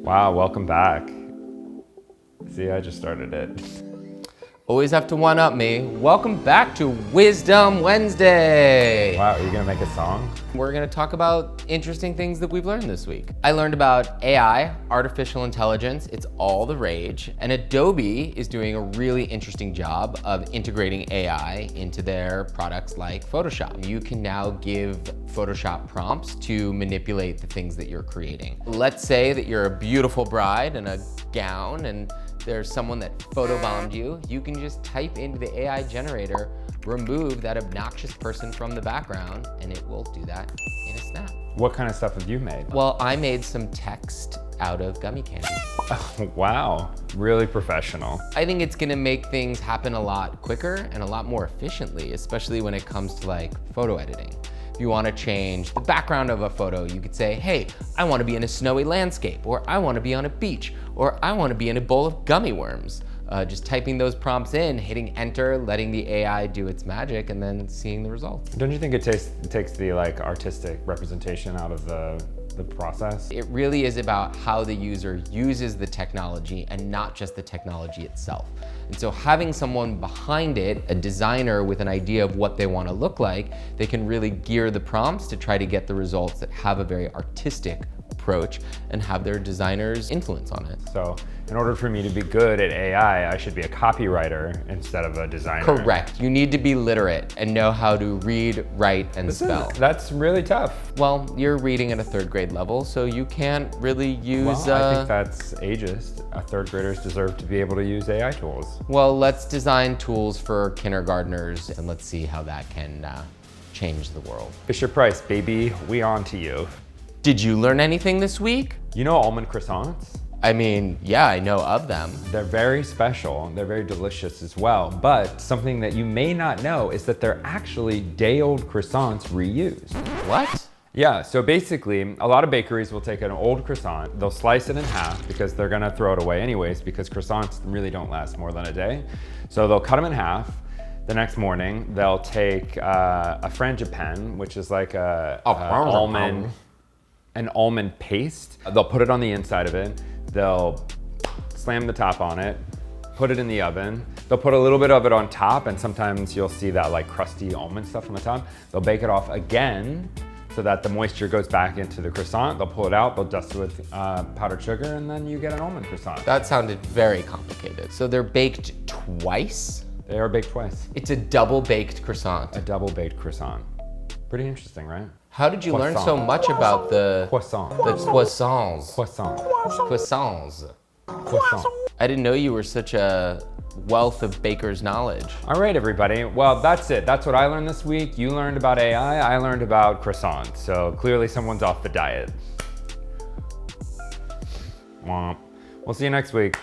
Wow, welcome back. See, I just started it. Always have to one-up me. Welcome back to Wisdom Wednesday. Wow, are you gonna make a song? We're gonna talk about interesting things that we've learned this week. I learned about AI, artificial intelligence. It's all the rage. And Adobe is doing a really interesting job of integrating AI into their products like Photoshop. You can now give Photoshop prompts to manipulate the things that you're creating. Let's say that you're a beautiful bride in a gown and there's someone that photobombed you. You can just type into the AI generator, remove that obnoxious person from the background, and it will do that in a snap. What kind of stuff have you made? Well, I made some text out of gummy candy. Oh, wow, really professional. I think it's gonna make things happen a lot quicker and a lot more efficiently, especially when it comes to like photo editing. If you wanna change the background of a photo, you could say, hey, I wanna be in a snowy landscape, or I wanna be on a beach, or I wanna be in a bowl of gummy worms. Just typing those prompts in, hitting enter, letting the AI do its magic, and then seeing the results. Don't you think it takes the like artistic representation out of the process? It really is about how the user uses the technology and not just the technology itself. And so having someone behind it, a designer with an idea of what they want to look like, they can really gear the prompts to try to get the results that have a very artistic approach and have their designers influence on it. So in order for me to be good at AI, I should be a copywriter instead of a designer. Correct. You need to be literate and know how to read, write, and spell. That's really tough. Well, you're reading at a third grade level, so you can't really use... Well, I think that's ageist. Third graders deserve to be able to use AI tools. Well, let's design tools for kindergartners and let's see how that can change the world. Fisher-Price, baby, we on to you. Did you learn anything this week? You know almond croissants? I mean, yeah, I know of them. They're very special. They're very delicious as well. But something that you may not know is that they're actually day-old croissants reused. What? Yeah, so basically, a lot of bakeries will take an old croissant, they'll slice it in half because they're gonna throw it away anyways because croissants really don't last more than a day. So they'll cut them in half. The next morning, they'll take a frangipane, which is like an almond paste. They'll put it on the inside of it. They'll slam the top on it, put it in the oven. They'll put a little bit of it on top, and sometimes you'll see that like crusty almond stuff on the top. They'll bake it off again so that the moisture goes back into the croissant. They'll pull it out, they'll dust it with powdered sugar, and then you get an almond croissant. That sounded very complicated. So they're baked twice? They are baked twice. It's a double baked croissant. A double baked croissant. Pretty interesting, right? How did you learn so much about the Croissant. croissants? Croissant. Croissants. Croissant. I didn't know you were such a wealth of baker's knowledge. All right, everybody. Well, that's it. That's what I learned this week. You learned about AI. I learned about croissants. So clearly someone's off the diet. Womp. We'll see you next week.